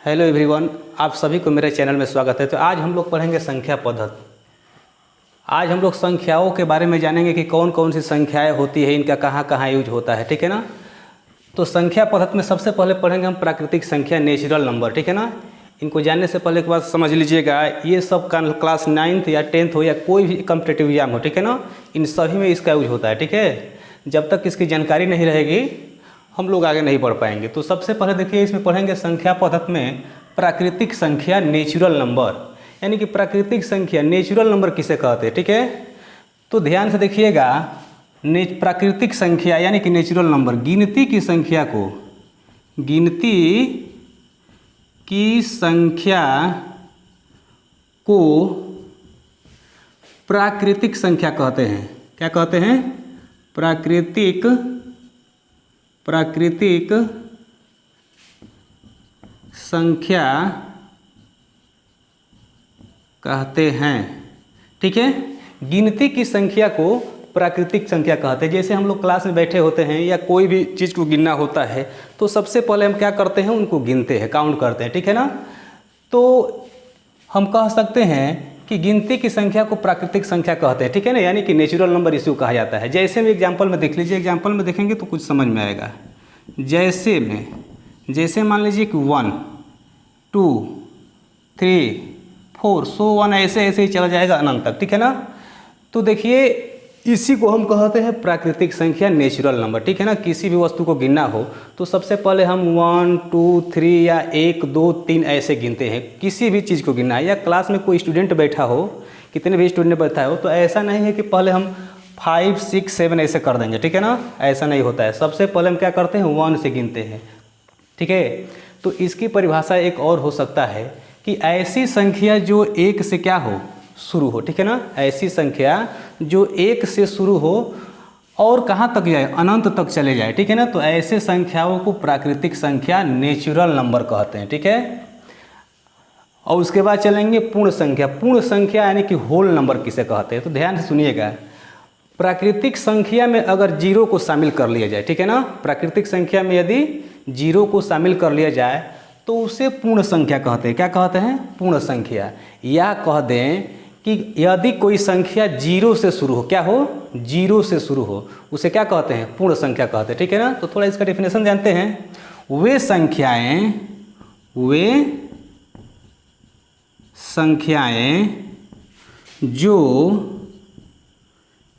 Hello everyone, आप सभी को मेरे चैनल में स्वागत है। तो आज हम लोग पढ़ेंगे संख्या पद्धति। आज हम लोग संख्याओं के बारे में जानेंगे कि कौन कौन सी संख्याएं होती है, इनका कहाँ कहाँ यूज होता है, ठीक है ना। तो संख्या पद्धति में सबसे पहले पढ़ेंगे हम प्राकृतिक संख्या, नेचुरल नंबर, ठीक है ना। इनको जानने से पहले एक बात समझ लीजिएगा, ये सब का क्लास 9th या 10th हो या कोई भी कॉम्पिटिटिव एग्जाम हो, ठीक है ना, इन सभी में इसका यूज होता है, ठीक है। जब तक इसकी जानकारी नहीं रहेगी हम लोग आगे नहीं बढ़ पाएंगे। तो सबसे पहले देखिए, इसमें पढ़ेंगे संख्या पद्धति में प्राकृतिक संख्या, नेचुरल नंबर, यानी कि प्राकृतिक संख्या, नेचुरल नंबर किसे कहते हैं, ठीक है। तो ध्यान से देखिएगा, प्राकृतिक संख्या यानी कि नेचुरल नंबर गिनती की संख्या को प्राकृतिक संख्या कहते हैं। क्या कहते हैं? प्राकृतिक संख्या कहते हैं, ठीक है। गिनती की संख्या को प्राकृतिक संख्या कहते हैं। जैसे हम लोग क्लास में बैठे होते हैं या कोई भी चीज़ को गिनना होता है तो सबसे पहले हम क्या करते हैं, उनको गिनते हैं, काउंट करते हैं, ठीक है ना। तो हम कह सकते हैं कि गिनती की संख्या को प्राकृतिक संख्या कहते हैं, ठीक है ना, यानी कि नेचुरल नंबर इसको कहा जाता है। जैसे में एग्जाम्पल में देख लीजिए, एग्जाम्पल में देखेंगे तो कुछ समझ में आएगा। जैसे मान लीजिए कि 1 2 3 4 सो 1 ऐसे ही चला जाएगा अनंत तक, ठीक है ना। तो देखिए, इसी को हम कहते हैं प्राकृतिक संख्या, नेचुरल नंबर, ठीक है ना। किसी भी वस्तु को गिनना हो तो सबसे पहले हम 1 2 3 या 1 2 3 ऐसे गिनते हैं। किसी भी चीज़ को गिनना है, या क्लास में कोई स्टूडेंट बैठा हो, कितने भी स्टूडेंट बैठा हो, तो ऐसा नहीं है कि पहले हम 5 6 7 ऐसे कर देंगे, ठीक है ना। ऐसा नहीं होता है। सबसे पहले हम क्या करते हैं, 1 से गिनते हैं, ठीक है। तो इसकी परिभाषा एक और हो सकता है कि ऐसी संख्या जो 1 से क्या हो, शुरू हो, ठीक है ना। ऐसी संख्या जो 1 से शुरू हो और कहाँ तक जाए, अनंत तक चले जाए, ठीक है ना। तो ऐसे संख्याओं को प्राकृतिक संख्या, नेचुरल नंबर कहते हैं, ठीक है। और उसके बाद चलेंगे पूर्ण संख्या। पूर्ण संख्या यानी कि होल नंबर किसे कहते हैं। तो ध्यान से सुनिएगा, प्राकृतिक संख्या में अगर 0 को शामिल कर लिया जाए, ठीक है ना, प्राकृतिक संख्या में यदि 0 को शामिल कर लिया जाए तो उसे पूर्ण संख्या कहते हैं। क्या कहते हैं? पूर्ण संख्या। या कह दें कि यदि कोई संख्या 0 से शुरू हो, क्या हो, 0 से शुरू हो, उसे क्या कहते हैं, पूर्ण संख्या कहते हैं, ठीक है ना। तो थोड़ा इसका डेफिनेशन जानते हैं। वे संख्याएं जो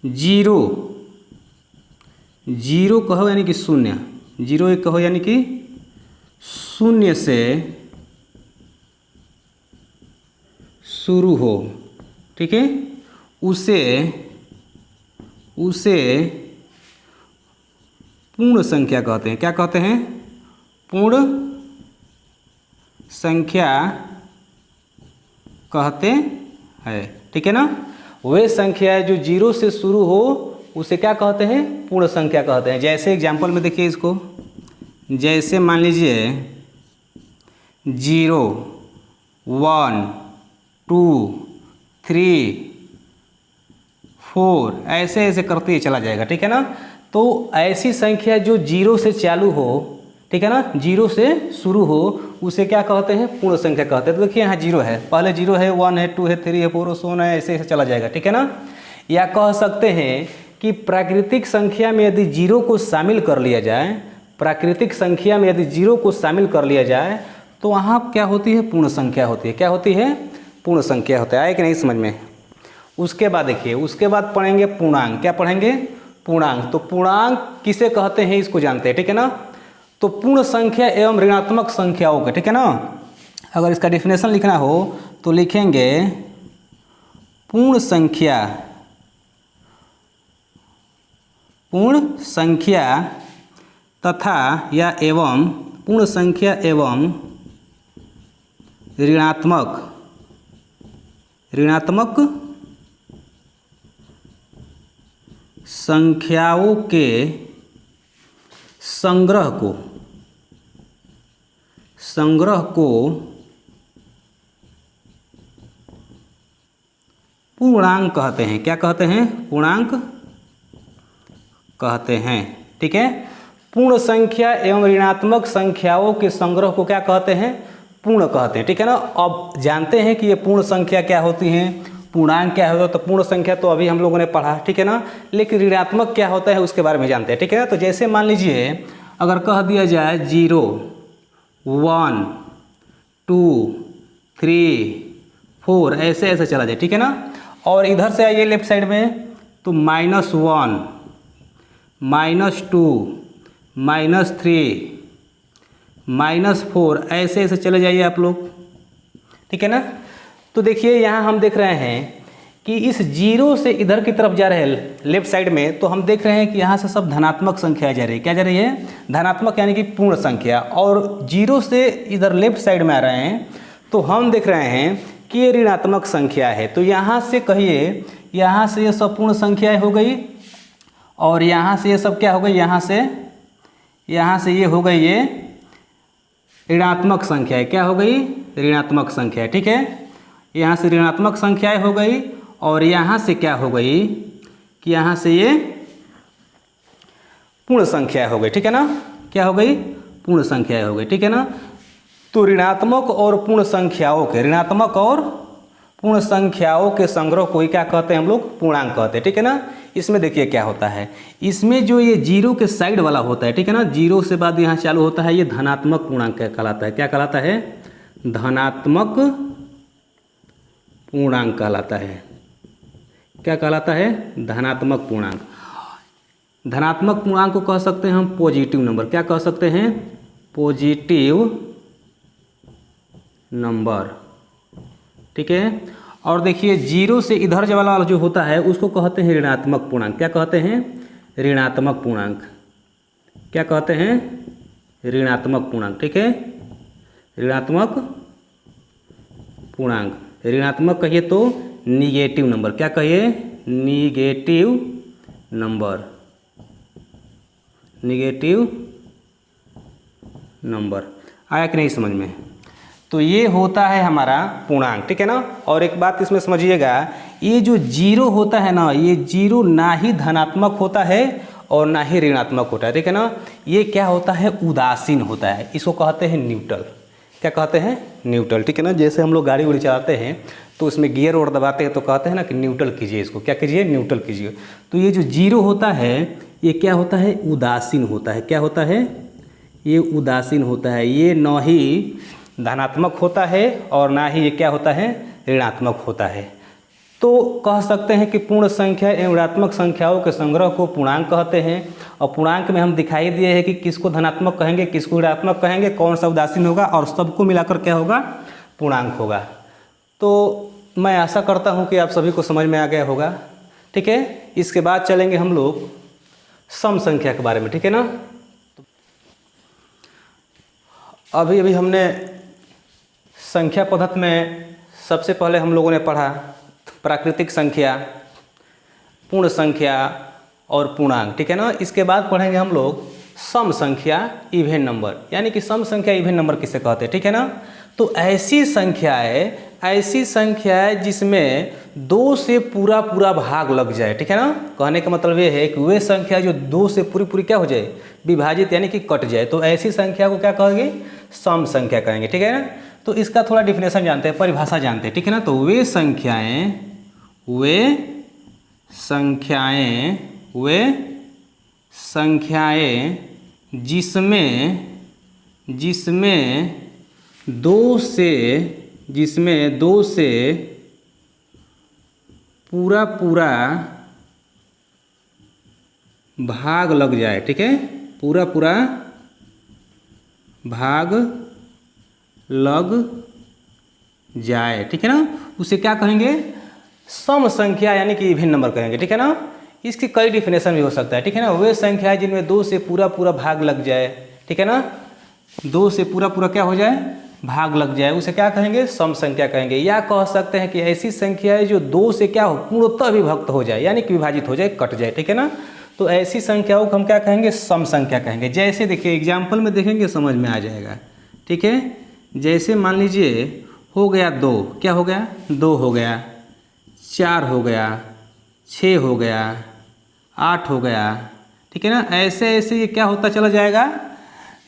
0 कहो यानी कि शून्य, 0 1 कहो यानी कि शून्य से शुरू हो, ठीक है, उसे पूर्ण संख्या कहते हैं। क्या कहते हैं? पूर्ण संख्या कहते हैं, ठीक है ना। वे संख्या जो 0 से शुरू हो उसे क्या कहते हैं, पूर्ण संख्या कहते हैं। जैसे एग्जाम्पल में देखिए इसको, जैसे मान लीजिए 0 1 2 3 4 ऐसे करते ही चला जाएगा, ठीक है ना। तो ऐसी संख्या जो 0 से चालू हो, ठीक है ना, 0 से शुरू हो, उसे क्या कहते हैं, पूर्ण संख्या कहते हैं। तो देखिए यहाँ 0 है, पहले 0 है, 1 है, 2 है, 3 है, 4 है, है, ऐसे चला जाएगा, ठीक है ना। या कह सकते हैं कि प्राकृतिक संख्या में यदि 0 को शामिल कर लिया जाए, प्राकृतिक संख्या में यदि 0 को शामिल कर लिया जाए तो वहाँ क्या होती है, पूर्ण संख्या होती है। क्या होती है? पूर्ण संख्या होता है। आए कि नहीं समझ में? उसके बाद देखिए, उसके बाद पढ़ेंगे पूर्णांक। क्या पढ़ेंगे? पूर्णांक। तो पूर्णांक किसे कहते हैं इसको जानते हैं, ठीक है ना। तो पूर्ण संख्या एवं ऋणात्मक संख्याओं का, ठीक है ना। अगर इसका डेफिनेशन लिखना हो तो लिखेंगे पूर्ण संख्या तथा या एवं पूर्ण संख्या एवं ऋणात्मक संख्याओं के संग्रह को पूर्णांक कहते हैं। क्या कहते हैं? पूर्णांक कहते हैं। ठीक है। पूर्ण संख्या एवं ऋणात्मक संख्याओं के संग्रह को क्या कहते हैं? पूर्ण कहते हैं, ठीक है ना। अब जानते हैं कि ये पूर्ण संख्या क्या होती हैं, पूर्णांक क्या होता है। तो पूर्ण संख्या तो अभी हम लोगों ने पढ़ा, ठीक है ना, लेकिन ऋणात्मक क्या होता है उसके बारे में जानते हैं, ठीक है ना। तो जैसे मान लीजिए अगर कह दिया जाए 0 1 2 3 4 ऐसे ऐसे चला जाए, ठीक है ना। और इधर से आइए लेफ्ट साइड में, तो -1 -2 -3 -4 ऐसे ऐसे चले जाइए आप लोग, ठीक है ना। तो देखिए यहाँ हम देख रहे हैं कि इस 0 से इधर की तरफ जा रहे हैं लेफ्ट साइड में, तो हम देख रहे हैं कि यहाँ से सब धनात्मक संख्या जा रही है। क्या जा रही है? धनात्मक, यानी कि पूर्ण संख्या। और 0 से इधर लेफ्ट साइड में आ रहे हैं तो हम देख रहे हैं कि ये ऋणात्मक संख्या है। तो यहाँ से कहिए, यहाँ से ये सब पूर्ण संख्याएँ हो गई और यहाँ से ये सब क्या हो गई, यहाँ से ये हो गई ये ऋणात्मक संख्या है। क्या हो गई? ऋणात्मक संख्या, ठीक है। यहाँ से ऋणात्मक संख्याएं हो गई और यहाँ से क्या हो गई कि यहाँ से ये पूर्ण संख्या हो गई, ठीक है ना। क्या हो गई? पूर्ण संख्याएं हो गई, ठीक है ना। तो ऋणात्मक और पूर्ण संख्याओं के, ऋणात्मक और पूर्ण संख्याओं के संग्रह को ही क्या कहते हैं हम लोग? पूर्णांक कहते हैं, ठीक है ना। इसमें देखिए क्या होता है, इसमें जो ये 0 के साइड वाला होता है, ठीक है ना, 0 से बाद यहाँ चालू होता है, ये धनात्मक पूर्णांक कहलाता है। क्या कहलाता है? धनात्मक पूर्णांक कहलाता है। क्या कहलाता है? धनात्मक पूर्णांक। धनात्मक पूर्णांक को कह सकते हैं हम पॉजिटिव नंबर। क्या कह सकते हैं? पॉजिटिव नंबर, ठीक है। और देखिए 0 से इधर जो वाला जो होता है उसको कहते हैं ऋणात्मक पूर्णांक। क्या कहते हैं? ऋणात्मक पूर्णांक। क्या कहते हैं? ऋणात्मक पूर्णांक, ठीक है। ऋणात्मक पूर्णांक। ऋणात्मक कहिए तो निगेटिव नंबर। क्या कहिए? Negative number. Negative number. आया कि नहीं समझ में? तो ये होता है हमारा पूर्णांक, ठीक है ना। और एक बात इसमें समझिएगा, ये जो 0 होता है ना, ये 0 ना ही धनात्मक होता है और ना ही ऋणात्मक होता है, ठीक है ना। ये क्या होता है? उदासीन होता है। इसको कहते हैं न्यूट्रल। क्या कहते हैं? न्यूट्रल, ठीक है ना। जैसे हम लोग गाड़ी उड़ी चलाते हैं तो उसमें गियर और दबाते हैं तो कहते हैं ना कि न्यूट्रल कीजिए इसको। क्या कीजिए? न्यूट्रल कीजिए। तो ये जो 0 होता है ये क्या होता है? उदासीन होता है। क्या होता है? ये उदासीन होता है। ये न ही धनात्मक होता है और ना ही ये क्या होता है? ऋणात्मक होता है। तो कह सकते हैं कि पूर्ण संख्या एवं ऋणात्मक संख्याओं के संग्रह को पूर्णांक कहते हैं। और पूर्णांक में हम दिखाई दिए हैं कि किसको धनात्मक कहेंगे, किसको ऋणात्मक कहेंगे, कौन सा उदासीन होगा, और सबको मिलाकर क्या होगा? पूर्णांक होगा। तो मैं आशा करता हूँ कि आप सभी को समझ में आ गया होगा, ठीक है। इसके बाद चलेंगे हम लोग सम संख्या के बारे में, ठीक है ना। अभी हमने संख्या पद्धति में सबसे पहले हम लोगों ने पढ़ा प्राकृतिक संख्या, पूर्ण संख्या और पूर्णांक, ठीक है ना। इसके बाद पढ़ेंगे हम लोग सम संख्या, इवन नंबर, यानी कि सम संख्या इवन नंबर किसे कहते हैं, ठीक है ना। तो ऐसी संख्याएं जिसमें 2 से पूरा भाग लग जाए, ठीक है ना। कहने का मतलब ये है कि वे संख्या जो 2 से पूरी क्या हो जाए? विभाजित, यानी कि कट जाए। तो ऐसी संख्या को क्या कहेंगे? सम संख्या कहेंगे, ठीक है ना। तो इसका थोड़ा डिफिनेशन जानते हैं, परिभाषा जानते हैं, ठीक है ना। तो वे संख्याएं जिसमें 2 से पूरा भाग लग जाए, ठीक है। पूरा भाग लग जाए, ठीक है ना, उसे क्या कहेंगे? सम संख्या, यानी कि इवन नंबर कहेंगे, ठीक है ना। इसकी कई डिफिनेशन भी हो सकता है, ठीक है ना। वे संख्याएं जिनमें 2 से पूरा भाग लग जाए, ठीक है ना, 2 से पूरा क्या हो जाए? भाग लग जाए, उसे क्या कहेंगे? सम संख्या कहेंगे। या कह सकते हैं कि ऐसी संख्याएं जो 2 से क्या हो? पूर्णतः विभक्त हो जाए, यानी कि विभाजित हो जाए, कट जाए, ठीक है ना। तो ऐसी संख्याओं को हम क्या कहेंगे? सम संख्या कहेंगे। जैसे देखिए एग्जाम्पल में देखेंगे समझ में आ जाएगा, ठीक है। जैसे मान लीजिए हो गया 2, क्या हो गया? 2 हो गया, 4 हो गया, 6 हो गया, 8 हो गया, ठीक है ना। ऐसे ये क्या होता चला जाएगा?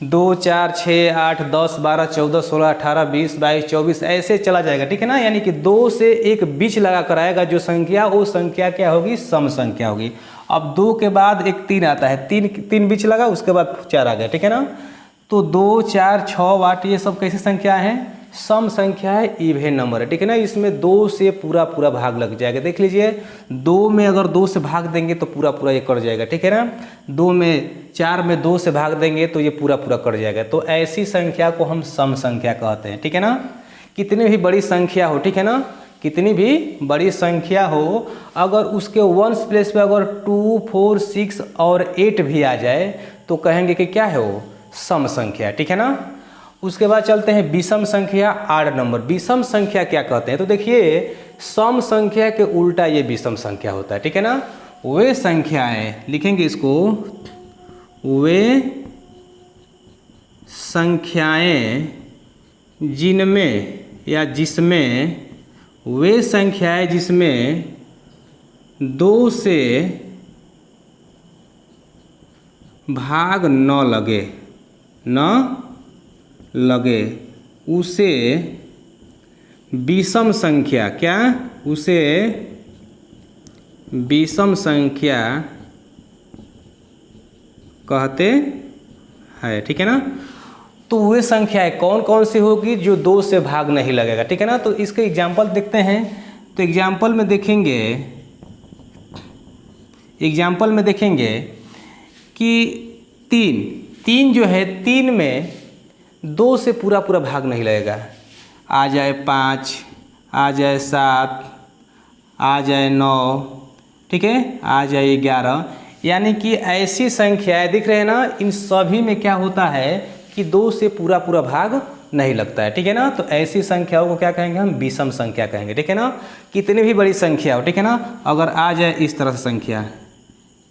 2 4 6 8 10 12 14 16 18 20 22 24 ऐसे चला जाएगा, ठीक है ना। यानी कि 2 से एक बीच लगा कर आएगा जो संख्या, वो संख्या क्या होगी, सम संख्या होगी। अब 2 के बाद एक 3 आता है, 3 बीच लगा, उसके बाद 4 आ गया, ठीक है ना। तो 2 4 6 8 ये सब कैसी संख्या है, सम संख्या है, इवन नंबर है, ठीक है ना। इसमें 2 से पूरा पूरा भाग लग जाएगा। देख लीजिए 2 में अगर 2 से भाग देंगे तो पूरा पूरा ये कट जाएगा, ठीक है ना। 4 में 2 से भाग देंगे तो ये पूरा पूरा कट जाएगा। तो ऐसी संख्या को हम सम संख्या कहते हैं, ठीक है ना। कितनी भी बड़ी संख्या हो, ठीक है ना, कितनी भी बड़ी संख्या हो, अगर उसके वंस प्लेस पे अगर 2 4 6 और 8 भी आ जाए तो कहेंगे कि क्या है वो, सम संख्या, ठीक है ना। उसके बाद चलते हैं विषम संख्या, आड नंबर। विषम संख्या क्या कहते हैं, तो देखिए सम संख्या के उल्टा ये विषम संख्या होता है, ठीक है ना। वे संख्याएं, लिखेंगे इसको, वे संख्याएं जिनमें या जिसमें, वे संख्याएं जिसमें 2 से भाग न लगे उसे विषम संख्या, क्या, उसे विषम संख्या कहते हैं, ठीक है ना। तो वे संख्याएं कौन कौन सी होगी जो 2 से भाग नहीं लगेगा, ठीक है ना। तो इसके एग्जाम्पल देखते हैं। तो एग्जाम्पल में देखेंगे कि 3 जो है, 3 में 2 से पूरा पूरा भाग नहीं लगेगा। आ जाए 5, आ जाए 7, आ जाए 9, ठीक है, आ जाए 11, यानी कि ऐसी संख्याएं दिख रहे हैं ना, इन सभी में क्या होता है कि 2 से पूरा पूरा भाग नहीं लगता है, ठीक है ना। तो ऐसी संख्याओं को क्या कहेंगे हम, विषम संख्या कहेंगे, ठीक है ना। कितनी भी बड़ी संख्या हो, ठीक है ना, अगर आ जाए इस तरह से संख्या,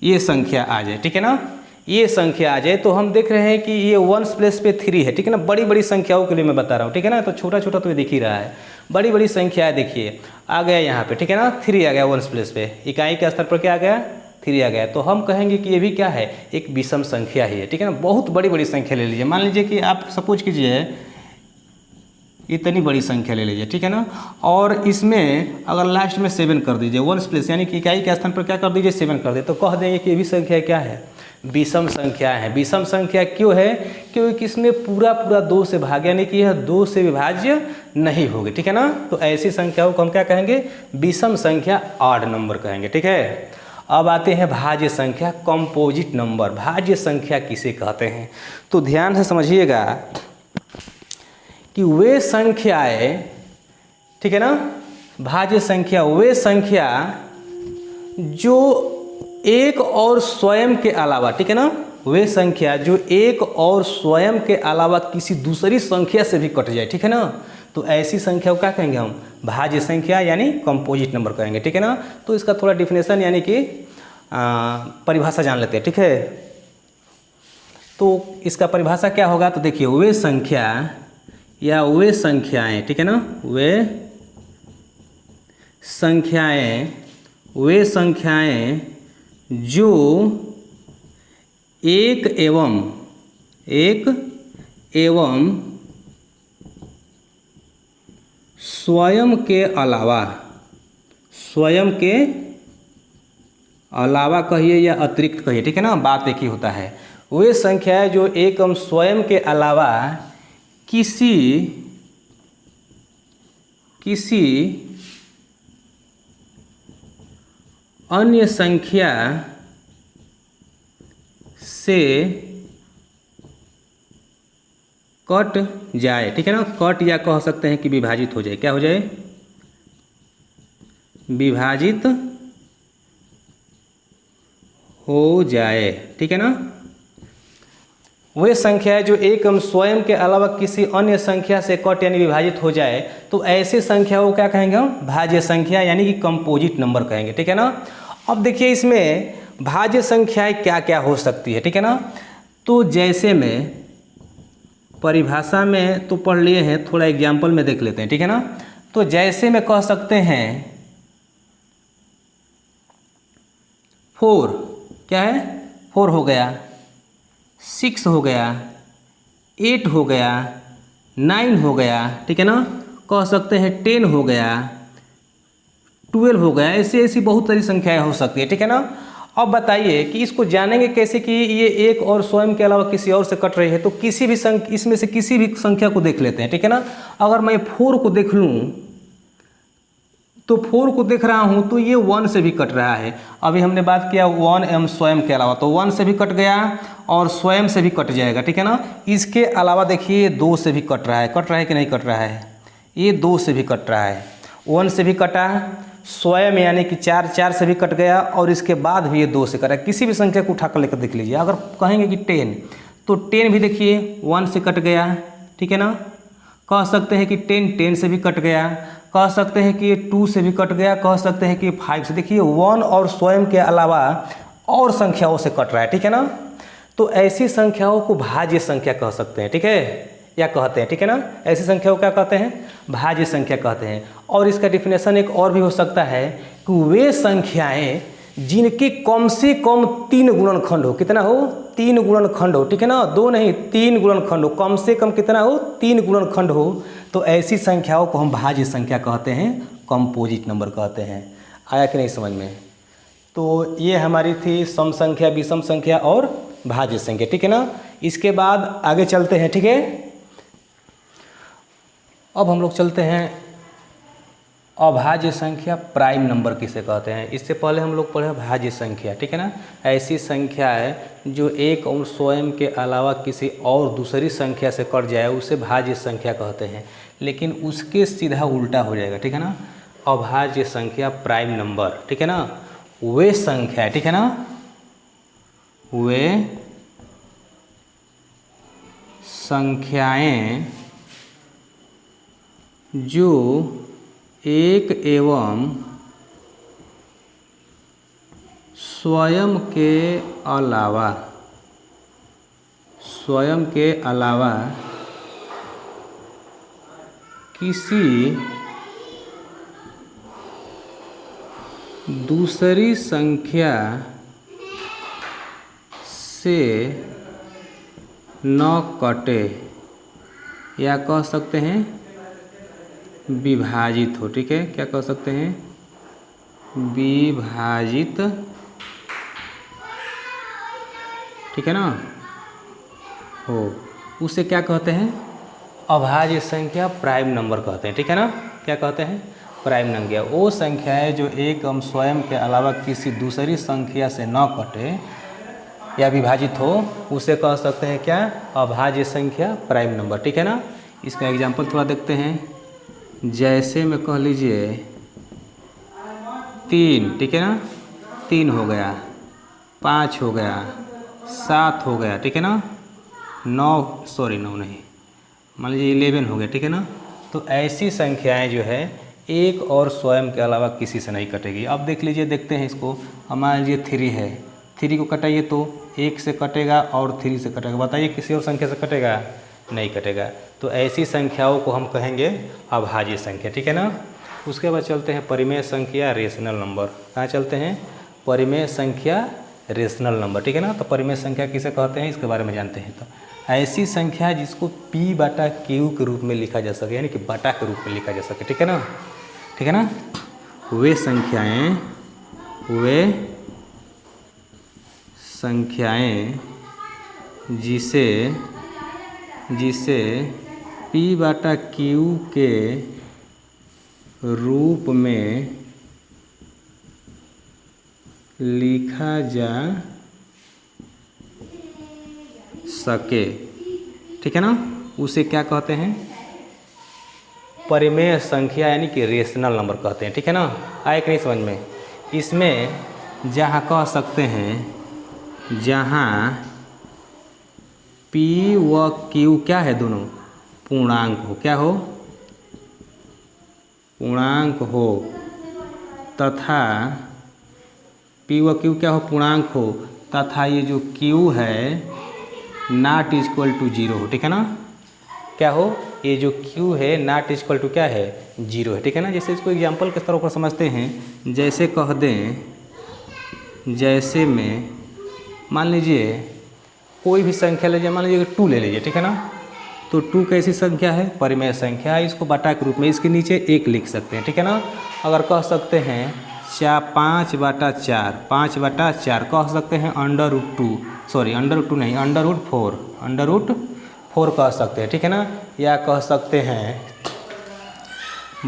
ये संख्या आ जाए, ठीक है ना, ये संख्या आ जाए, तो हम देख रहे हैं कि ये वंस प्लेस पे 3 है, ठीक है ना। बड़ी बड़ी संख्याओं के लिए मैं बता रहा हूँ, ठीक है ना। तो छोटा छोटा तो ये दिख ही रहा है, बड़ी बड़ी संख्या देखिए आ गया यहाँ पे, ठीक है ना। 3 आ गया वंस प्लेस पे, इकाई के स्तर पर क्या आ गया, 3 आ गया। तो हम कहेंगे कि ये भी क्या है, एक विषम संख्या ही है, ठीक है ना। बहुत बड़ी बड़ी संख्या ले लीजिए, मान लीजिए कि आप सपोज कीजिए इतनी बड़ी संख्या ले लीजिए, ठीक है ना। और इसमें अगर लास्ट में 7 कर दीजिए वंस प्लेस, यानी कि इकाई के स्थान पर क्या कर दीजिए, 7 कर दे, तो कह देंगे कि ये भी संख्या क्या है, विषम संख्या है। विषम संख्या क्यों है, क्योंकि इसमें पूरा पूरा 2 से भाग, यानी कि यह 2 से विभाज्य नहीं होगी, ठीक है ना। तो ऐसी संख्याओं को हम क्या कहेंगे, विषम संख्या, ऑड नंबर कहेंगे, ठीक है। अब आते हैं भाज्य संख्या, कंपोजिट नंबर। भाज्य संख्या किसे कहते हैं, तो ध्यान से समझिएगा कि वे संख्याएं, ठीक है ना, भाज्य संख्या वे संख्या जो एक और स्वयं के अलावा, ठीक है ना, वे संख्या जो एक और स्वयं के अलावा किसी दूसरी संख्या से भी कट जाए, ठीक है ना। तो ऐसी संख्या को क्या कहेंगे हम, भाज्य संख्या यानी कंपोजिट नंबर कहेंगे, ठीक है ना। तो इसका थोड़ा डिफिनेशन यानी कि परिभाषा जान लेते हैं, ठीक है। तो इसका परिभाषा क्या होगा, तो देखिए वे संख्या या वे संख्याएं, ठीक है ना, वे संख्याएं जो एक एवं स्वयं के अलावा कहिए या अतिरिक्त कहिए, ठीक है ना, बात एक ही होता है। वे संख्याएं जो एक एवं स्वयं के अलावा किसी अन्य संख्या से कट जाए, ठीक है ना, कट या कह सकते हैं कि विभाजित हो जाए, क्या हो जाए, विभाजित हो जाए, ठीक है ना। वे संख्या जो एक एवं स्वयं के अलावा किसी अन्य संख्या से कट यानी विभाजित हो जाए, तो ऐसी संख्या को क्या कहेंगे हम, भाज्य संख्या यानी कि कंपोजिट नंबर कहेंगे, ठीक है ना। अब देखिए इसमें भाज्य संख्याएं क्या क्या हो सकती है, ठीक है ना। तो जैसे में परिभाषा में तो पढ़ लिए हैं, थोड़ा एग्जाम्पल में देख लेते हैं, ठीक है ना। तो जैसे में कह सकते हैं 4, क्या है, 4 हो गया, 6 हो गया, 8 हो गया, 9 हो गया, ठीक है ना, कह सकते हैं 10 हो गया, 12 हो गया, ऐसी ऐसी बहुत सारी संख्याएं हो सकती है, ठीक है ना। अब बताइए कि इसको जानेंगे कैसे कि ये एक और स्वयं के अलावा किसी और से कट रही है। तो किसी भी इसमें से किसी भी संख्या को देख लेते हैं, ठीक है ना। अगर मैं 4 को देख लूँ तो 4 को देख रहा हूँ तो ये 1 से भी कट रहा है। अभी हमने बात किया 1 एवं स्वयं के अलावा, तो 1 से भी कट गया और स्वयं से भी कट जाएगा, ठीक है ना। इसके अलावा देखिए 2 से भी कट रहा है कि नहीं कट रहा है, ये 2 से भी कट रहा है, 1 से भी कटा, स्वयं यानी कि 4 से भी कट गया और इसके बाद भी ये 2 से कटा। किसी भी संख्या को उठाकर लेकर देख लीजिए। अगर कहेंगे कि 10 तो 10 भी देखिए 1 से कट गया, ठीक है ना। कह सकते हैं कि 10 से भी कट गया, कह सकते हैं कि 2 से भी कट गया, कह सकते हैं कि 5 से। देखिए 1 और स्वयं के अलावा और संख्याओं से कट रहा है, ठीक है ना। तो ऐसी संख्याओं को भाज्य संख्या कह सकते हैं, ठीक है, या कहते हैं, ठीक है ना। ऐसी संख्या को क्या कहते हैं, भाज्य संख्या कहते हैं। और इसका डिफिनेशन एक और भी हो सकता है कि वे संख्याएं जिनके कम से कम 3 गुणनखंड हो। कितना हो, 3 गुणनखंड हो, ठीक है ना, 2 नहीं 3 गुणनखंड हो, कम से कम कितना हो, 3 गुणनखंड हो। तो ऐसी संख्याओं को हम भाज्य संख्या कहते हैं, कंपोजिट नंबर कहते हैं। आया कि नहीं समझ में। तो ये हमारी थी सम संख्या, विषम संख्या और भाज्य संख्या, ठीक है ना। इसके बाद आगे चलते हैं, ठीक है। अब हम लोग चलते हैं अभाज्य संख्या, प्राइम नंबर किसे कहते हैं। इससे पहले हम लोग पढ़े भाज्य संख्या, ठीक है ना। ऐसी संख्या है जो एक और स्वयं के अलावा किसी और दूसरी संख्या से कट जाए, उसे भाज्य संख्या कहते हैं। लेकिन उसके सीधा उल्टा हो जाएगा, ठीक है ना। अभाज्य संख्या, प्राइम नंबर, ठीक है ना, वे संख्या, ठीक है ना, वे संख्याएं जो एक एवं स्वयं के अलावा किसी दूसरी संख्या से न कटे, या कह सकते हैं विभाजित हो, ठीक है, क्या कह सकते हैं, विभाजित, ठीक है ना, हो, उसे क्या कहते हैं, अभाज्य संख्या, प्राइम नंबर कहते हैं, ठीक है ना। क्या कहते हैं, प्राइम नंबर। वो संख्या है जो एक एवं स्वयं के अलावा किसी दूसरी संख्या से न कटे या विभाजित हो, उसे कह सकते हैं क्या, अभाज्य संख्या, प्राइम नंबर, ठीक है ना। इसका एग्जाम्पल थोड़ा देखते हैं। जैसे में कह लीजिए 3, ठीक है ना, 3 हो गया, 5 हो गया, 7 हो गया, ठीक है ना, 9 नहीं, मान लीजिए 11 हो गया, ठीक है ना। तो ऐसी संख्याएं जो है एक और स्वयं के अलावा किसी से नहीं कटेगी। अब देख लीजिए, देखते हैं इसको। मान लीजिए 3 है, 3 को कटाइए तो 1 से कटेगा और 3 से कटेगा। बताइए किसी और संख्या से कटेगा, नहीं कटेगा। तो ऐसी संख्याओं को हम कहेंगे अभाज्य संख्या, ठीक है ना। उसके बाद चलते हैं परिमेय संख्या, रेशनल नंबर। कहाँ चलते हैं, परिमेय संख्या, रेशनल नंबर, ठीक है ना। तो परिमेय संख्या किसे कहते हैं, इसके बारे में जानते हैं। तो ऐसी संख्या जिसको P/Q के रूप में लिखा जा सके, यानी कि बटा के रूप में लिखा जा सके, ठीक है ना, ठीक है ना। वे संख्याएं जिसे P/Q के रूप में लिखा जा सके, ठीक है ना, उसे क्या कहते हैं, परिमेय संख्या, यानी कि रेशनल नंबर कहते हैं, ठीक है ना। आए कि नहीं समझ में। इसमें जहाँ कह सकते हैं, जहाँ P व Q क्या है, दोनों पूर्णांक हो, क्या हो, पूर्णांक हो, तथा P व Q क्या हो, पूर्णांक हो, तथा ये जो Q है नॉट इक्वल टू 0 हो, ठीक है ना। क्या हो, ये जो Q है नॉट इक्वल टू क्या है, 0 है, ठीक है ना। जैसे इसको एग्जाम्पल के तरह पर समझते हैं। जैसे कह दें, जैसे में मान लीजिए कोई भी संख्या लीजिए, मान लीजिए 2 ले लीजिए, ठीक है ना। तो 2 कैसी संख्या है? परिमेय संख्या है। इसको बटा के रूप में इसके नीचे 1 लिख सकते हैं, ठीक है ना। अगर कह सकते हैं 5/4, 5/4 कह सकते हैं √2, सॉरी √2 नहीं, √4 कह सकते हैं, ठीक है ना। या कह सकते हैं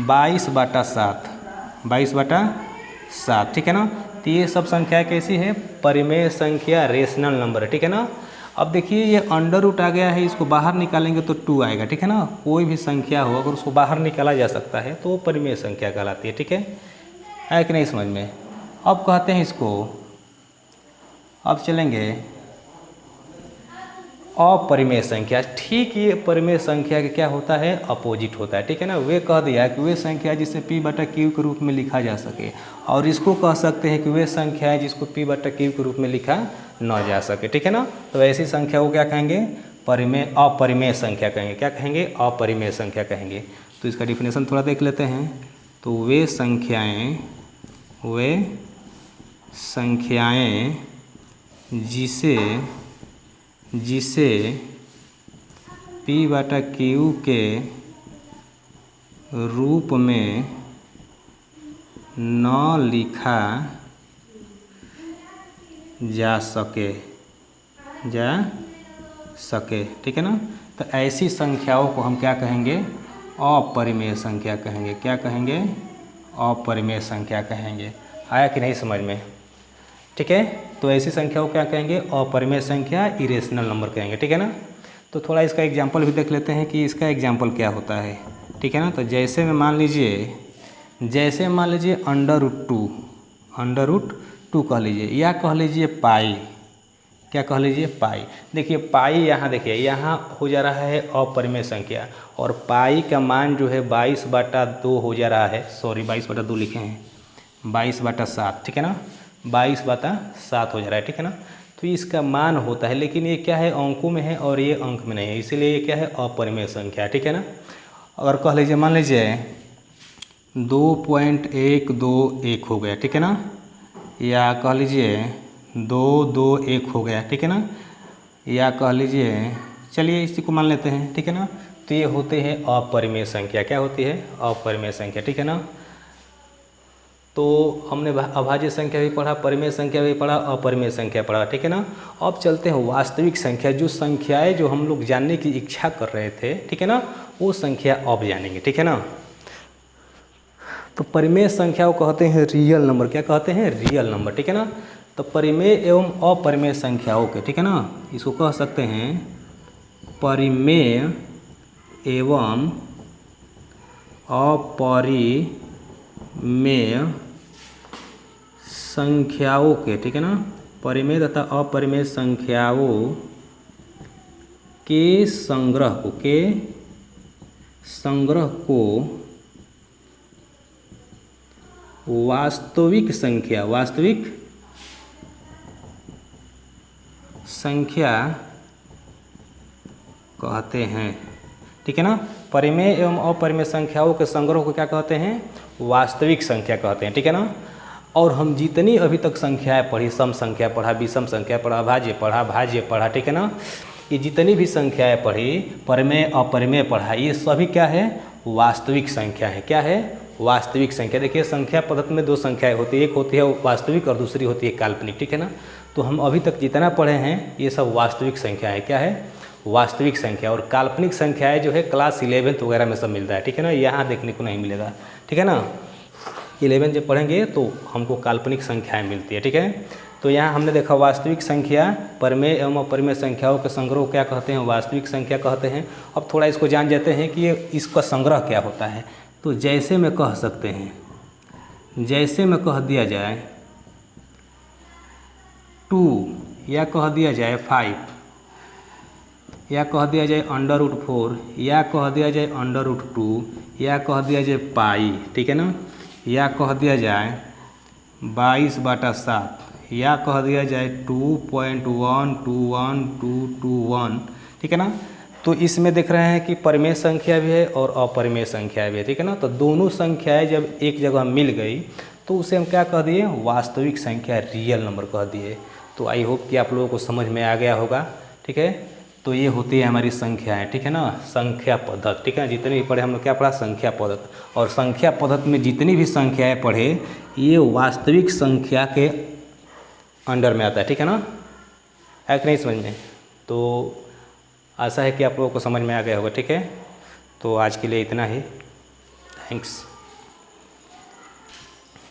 22/7, 22/7, ठीक है ना। तो ये सब संख्या कैसी है? परिमेय संख्या, रेशनल नंबर, ठीक है ना। अब देखिए ये √, आ गया है, इसको बाहर निकालेंगे तो 2 आएगा, ठीक है ना। कोई भी संख्या हो अगर उसको बाहर निकाला जा सकता है तो वो परिमेय संख्या कहलाती है, ठीक है कि नहीं समझ में। अब कहते हैं इसको, अब चलेंगे अपरिमेय संख्या। ठीक ये परिमेय संख्या का क्या होता है? अपोजिट होता है, ठीक है ना। वे कह दिया कि वे संख्या जिसे P/Q के रूप में लिखा जा सके, और इसको कह सकते हैं कि वे संख्या है जिसको P/Q के रूप में लिखा न जा सके, ठीक है ना। तो ऐसी संख्या को क्या कहेंगे? अपरिमेय संख्या कहेंगे। क्या कहेंगे? अपरिमेय संख्या कहेंगे। तो इसका डिफिनेशन थोड़ा देख लेते हैं। तो वे संख्याएं जिसे P/Q के रूप में न लिखा जा सके, ठीक है ना। तो ऐसी संख्याओं को हम क्या कहेंगे? अपरिमेय संख्या कहेंगे। क्या कहेंगे? अपरिमेय संख्या कहेंगे। आया कि नहीं समझ में? ठीक है, तो ऐसी संख्या को क्या कहेंगे? अपरिमेय संख्या, इरेशनल नंबर कहेंगे, ठीक है ना। तो थोड़ा इसका एग्जाम्पल भी देख लेते हैं कि इसका एग्जाम्पल क्या होता है, ठीक है ना। तो जैसे में मान लीजिए √2 कह लीजिए, या कह लीजिए पाई। क्या कह लीजिए? पाई। देखिए पाई, यहाँ देखिए यहाँ हो जा रहा है अपरिमेय संख्या, और पाई का मान जो है 22/2 हो जा रहा है, सॉरी 22/2 लिखे हैं, 22/7, ठीक है ना। 22/7 हो जा रहा है, ठीक है ना। तो इसका मान होता है, लेकिन ये क्या है? अंकों में है और ये अंक में नहीं है, इसीलिए ये क्या है? अपरिमेय संख्या, ठीक है ना। अगर कह लीजिए, मान लीजिए 2.121 हो गया, ठीक है ना, या कह लीजिए 221 हो गया, ठीक है ना, या कह लीजिए, चलिए इसी को मान लेते हैं, ठीक है ना। तो ये होते हैं अपरिमेय संख्या। क्या होती है? अपरिमेय संख्या, ठीक है ना। तो हमने अभाज्य संख्या भी पढ़ा, परिमेय संख्या भी पढ़ा, अपरिमेय संख्या पढ़ा, ठीक है ना। अब चलते हैं वास्तविक संख्या, जो संख्याएं जो हम लोग जानने की इच्छा कर रहे थे, ठीक है ना, वो संख्या अब जानेंगे, ठीक है ना। तो परिमेय संख्या को कहते हैं रियल नंबर। क्या कहते हैं? रियल नंबर, ठीक है ना। तो परिमेय एवं अपरिमेय संख्याओं के, ठीक है ना, इसको कह सकते हैं परिमेय एवं अपरिमेय संख्याओं के, ठीक है ना, परिमेय तथा अपरिमेय संख्याओं के संग्रह को वास्तविक संख्या कहते हैं, ठीक है ना। परिमेय एवं अपरिमेय संख्याओं के संग्रह को क्या कहते हैं? वास्तविक संख्या कहते हैं, ठीक है ना। और हम जितनी अभी तक संख्याएं पढ़ी, सम संख्या पढ़ा, विषम संख्या पढ़ा, भाज्य पढ़ा, ठीक है ना, ये जितनी भी संख्याएं पढ़ी, परिमेय अपरिमेय पढ़ा, ये सभी क्या है? वास्तविक संख्या है। क्या है? वास्तविक संख्या। देखिए संख्या पद्धति में 2 संख्याएं होती है, एक होती है वास्तविक और दूसरी होती है काल्पनिक, ठीक है ना। तो हम अभी तक जितना पढ़े हैं ये सब वास्तविक संख्या है। क्या है? वास्तविक संख्या। और काल्पनिक संख्याएं जो है क्लास 11th वगैरह में सब मिलता है, ठीक है ना, यहाँ देखने को नहीं मिलेगा, ठीक है ना। 11 जब पढ़ेंगे तो हमको काल्पनिक संख्याएं मिलती है, ठीक है। तो यहाँ हमने देखा वास्तविक संख्या, परिमेय एवं अपरिमेय संख्याओं के संग्रह क्या कहते हैं? वास्तविक संख्या कहते हैं। अब थोड़ा इसको जान जाते हैं कि ये इसका संग्रह क्या होता है। तो जैसे में कह सकते हैं, जैसे में कह दिया जाए 2, या कह दिया जाए 5, या कह दिया जाए √4, या कह दिया जाए √2, या कह दिया जाए पाई, ठीक है ना, या कह दिया जाए 22/7, या कह दिया जाए 2.121221, ठीक है ना। तो इसमें देख रहे हैं कि परिमेय संख्या भी है और अपरिमेय संख्या भी है, ठीक है ना। तो दोनों संख्याएं जब एक जगह मिल गई तो उसे हम क्या कह दिए? वास्तविक संख्या, रियल नंबर कह दिए। तो आई होप कि आप लोगों को समझ में आ गया होगा, ठीक है। तो तो ये होती है हमारी संख्याएं, ठीक है ना, संख्या पद्धत, ठीक है। जितनी भी पढ़े हम लोग क्या पढ़ा, संख्या पद्धत। और संख्या पद्धत में जितनी भी संख्याएं पढ़े ये वास्तविक संख्या के अंडर में आता है, ठीक है ना, है कि नहीं समझ में। तो आशा है कि आप लोगों को समझ में आ गया होगा, ठीक है। तो आज के लिए इतना ही, थैंक्स।